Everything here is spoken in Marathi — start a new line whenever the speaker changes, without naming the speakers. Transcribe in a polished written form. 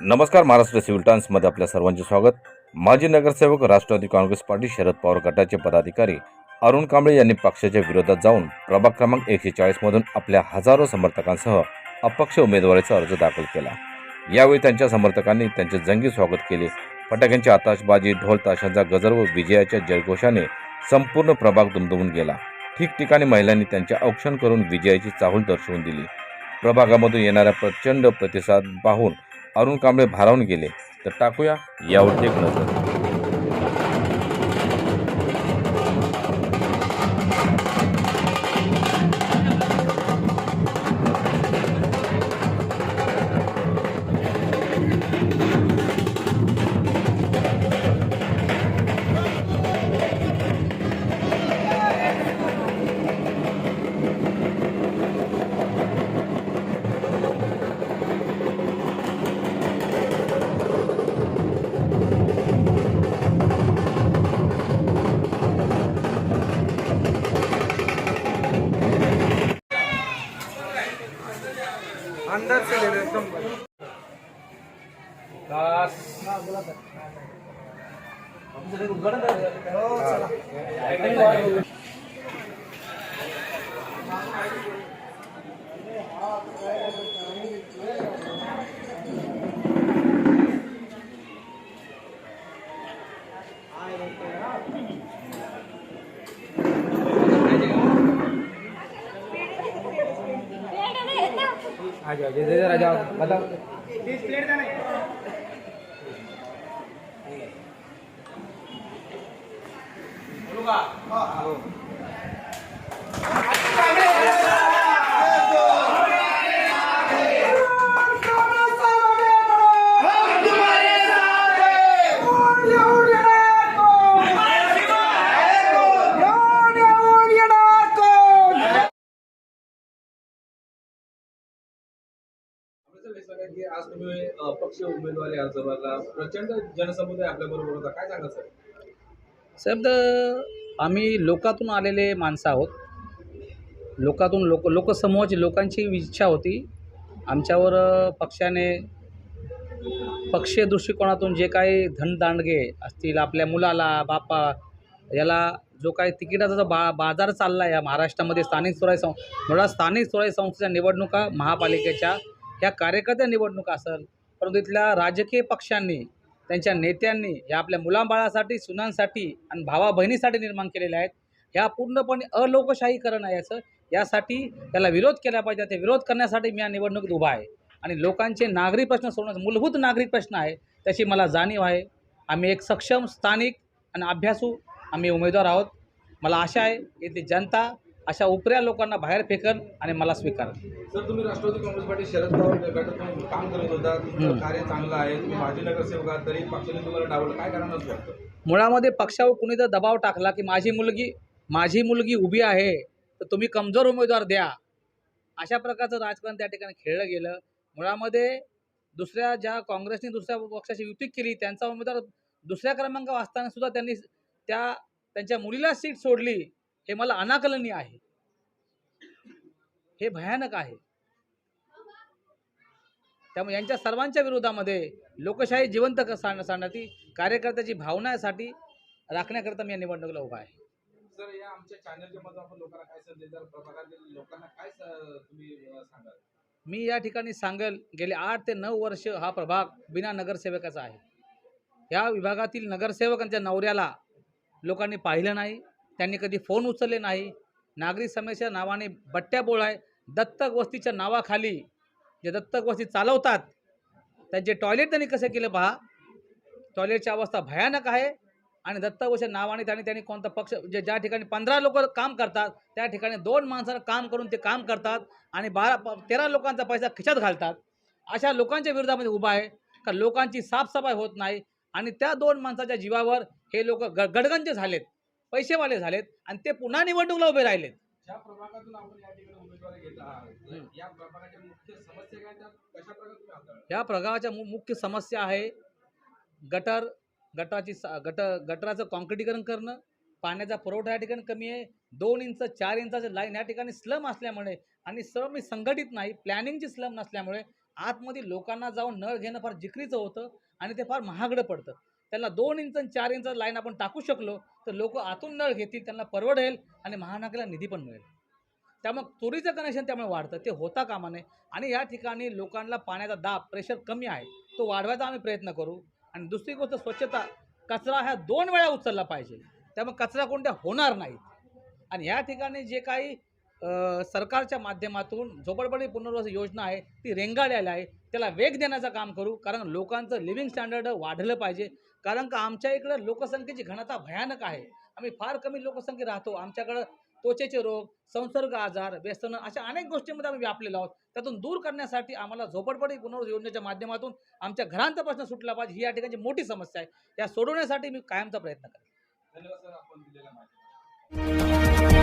नमस्कार. महाराष्ट्र सिव्हिल टाइम्समध्ये आपल्या सर्वांचे स्वागत. माजी नगरसेवक राष्ट्रवादी काँग्रेस पार्टी शरद पवार गटाचे पदाधिकारी अरुण कांबळे यांनी पक्षाच्या विरोधात जाऊन प्रभाग क्रमांक 140 मधून आपल्या हजारो समर्थकांसह अपक्ष उमेदवारीचा अर्ज दाखल केला. यावेळी त्यांच्या समर्थकांनी त्यांचे जंगी स्वागत केले. फटाक्यांची आताशबाजी, ढोल ताशांचा गजर व विजयाच्या जयघोषाने संपूर्ण प्रभाग दुमदुमून गेला. ठिकठिकाणी महिलांनी त्यांचे औक्षण करून विजयाची चाहूल दर्शवून दिली. प्रभागामधून येणारा प्रचंड प्रतिसाद पाहून अरुण कांबळे भारावून गेले. तर टाकूया यावर एक नजर.
अंदर से ले लो एकदम आ जाओ जैसे जरा जाओ बताओ प्लीज प्लेट देना बोलूंगा हां
आज तुम्ही अपक्ष उमेदवारी अर्ज भरला, प्रचंड जनसमुदाय आपल्या बरोबर होता, काय सांगा सर?
साहेब, आम्ही लोकातून आलेले माणसं आहोत. लोकातून लोकसमूहाची लोकांची इच्छा होती आमच्यावर पक्षाने पक्षीय दृष्टिकोनातून जे काही धनदांडगे असतील, आपल्या मुलाला बापा याला जो काही तिकिटाचा जो बाजार चालला आहे या महाराष्ट्रामध्ये, स्थानिक स्वराज्य संस्थेच्या निवडणुका, महापालिकेच्या ह्या कार्यकर्त्या निवडणुका असेल, परंतु इथल्या राजकीय पक्षांनी त्यांच्या नेत्यांनी या आपल्या मुलांबाळासाठी, सुनांसाठी आणि भावा बहिणीसाठी निर्माण केलेल्या आहेत. ह्या पूर्णपणे अलोकशाहीकरण आहे. यासाठी त्याला विरोध केला पाहिजे. ते विरोध करण्यासाठी मी या निवडणुकीत उभा आहे आणि लोकांचे नागरी प्रश्न सोडवण्याचा मूलभूत नागरिक प्रश्न आहे, त्याची मला जाणीव आहे. आम्ही एक सक्षम, स्थानिक आणि अभ्यासू आम्ही उमेदवार आहोत. मला आशा आहे इथली जनता अशा उपऱ्या लोकांना बाहेर फेकन आणि मला स्वीकार.
सर, तुम्ही राष्ट्रवादी काँग्रेस पार्टी शरद पवार गटातून काम करत होता, तुमचं कार्य चांगलं आहे, तुम्ही माजी नगरसेवक आहात, तरी पक्षाने तुम्हाला डावलं, काय कारण असं वाटतं?
मुळामध्ये पक्षावर कुणी जर दबाव टाकला की माझी मुलगी उभी आहे तर तुम्ही कमजोर उमेदवार द्या, अशा प्रकारचं राजकारण त्या ठिकाणी खेळलं गेलं. मुळामध्ये ज्या काँग्रेसने दुसऱ्या पक्षाची युती केली त्यांचा उमेदवार दुसऱ्या क्रमांकावर असताना सुद्धा त्यांनी त्यांच्या मुलीला सीट सोडली. हे मला अनाकलनीय आहे, हे भयानक आहे. त्यामुळे यांच्या सर्वांच्या विरोधामध्ये लोकशाही जिवंत सांगण्यासाठी, कार्यकर्त्याची भावनासाठी राखण्याकरता मी या निवडणुकीला उभा आहे.
सर, या आमच्या चॅनलच्या मध्ये आपण लोकांना काय संदेश द्याल, प्रभागातील लोकांना काय तुम्ही सांगाल?
मी या ठिकाणी सांगेल, गेले 8 ते 9 वर्ष हा प्रभाग बिना नगरसेवकाचा आहे. या विभागातील नगरसेवकांच्या नवऱ्याला लोकांनी पाहिलं नाही, त्यांनी कधी फोन उचलले नाही. नागरिक समस्या नावाने बट्ट्याबोळ आहे. दत्तक वस्तीच्या नावाखाली जे दत्तक वस्ती चालवतात त्यांचे टॉयलेट त्यांनी कसे केले पहा. टॉयलेटची अवस्था भयानक आहे आणि दत्तक वस्तीच्या नावाने त्यांनी कोणता पक्ष, ज्या ठिकाणी 15 लोक काम करतात त्या ठिकाणी 2 माणसांना काम करून ते काम करतात आणि 13 लोकांचा पैसा खिशात घालतात. अशा लोकांच्या विरोधामध्ये उभा आहे का लोकांची साफसफाई होत नाही आणि त्या 2 माणसाच्या जीवावर हे लोक गडगंज झालेत, पैसेवाले झालेत आणि ते पुन्हा निवडणुकीला उभे राहिलेत.
ज्या प्रभागातून आपण या ठिकाणी उमेदवारी घेत आहात, या प्रभागाच्या मुख्य समस्या काय, त्या कशा प्रकारे तुम्ही हाताळता?
या प्रभागाच्या मुख्य समस्या आहे गटराचं कॉन्क्रिटीकरण करणं, पाण्याचा पुरवठा या ठिकाणी कमी आहे. 2 इंच 4 इंचाचं लाईन या ठिकाणी स्लम असल्यामुळे आणि स्लम संघटित नाही, प्लॅनिंगची स्लम नसल्यामुळे आतमध्ये लोकांना जाऊन नळ घेणं फार जिकरीचं होतं आणि ते फार महागडं पडतं. त्याला 2 इंच आणि 4 इंच लाईन आपण टाकू शकलो तर लोक आतून नळ घेतील, त्यांना परवडेल आणि महानगराला निधी पण मिळेल. त्यामुळे चोरीचं कनेक्शन त्यामुळे वाढतं, ते होता कामा नये. आणि या ठिकाणी लोकांना पाण्याचा दाब, प्रेशर कमी आहे, तो वाढवायचा आम्ही प्रयत्न करू. आणि दुसरी गोष्ट स्वच्छता, कचरा ह्या 2 वेळा उचलला पाहिजे, त्यामुळे कचरा कोणत्या होणार नाहीत. आणि या ठिकाणी जे काही सरकारच्या माध्यमातून झोपडपट्टी पुनर्वसन योजना आहे ती रेंगाळलेली आहे, त्याला वेग देण्याचं काम करू. कारण लोकांचं लिव्हिंग स्टँडर्ड वाढलं पाहिजे. कारण का आमच्या इकडं लोकसंख्येची घनता भयानक आहे, आम्ही फार कमी लोकसंख्या राहतो. आमच्याकडं त्वचेचे रोग, संसर्ग आजार, व्यसनं अशा अनेक गोष्टींमध्ये आम्ही व्यापलेलो आहोत. त्यातून दूर करण्यासाठी आम्हाला झोपडपट्टी पुनर्वसन योजनेच्या माध्यमातून आमच्या घरांचा प्रश्न सुटला पाहिजे. ही या ठिकाणची मोठी समस्या आहे, या सोडवण्यासाठी मी कायमचा प्रयत्न करेन.
धन्यवाद सर, आपण दिलेल्या माहिती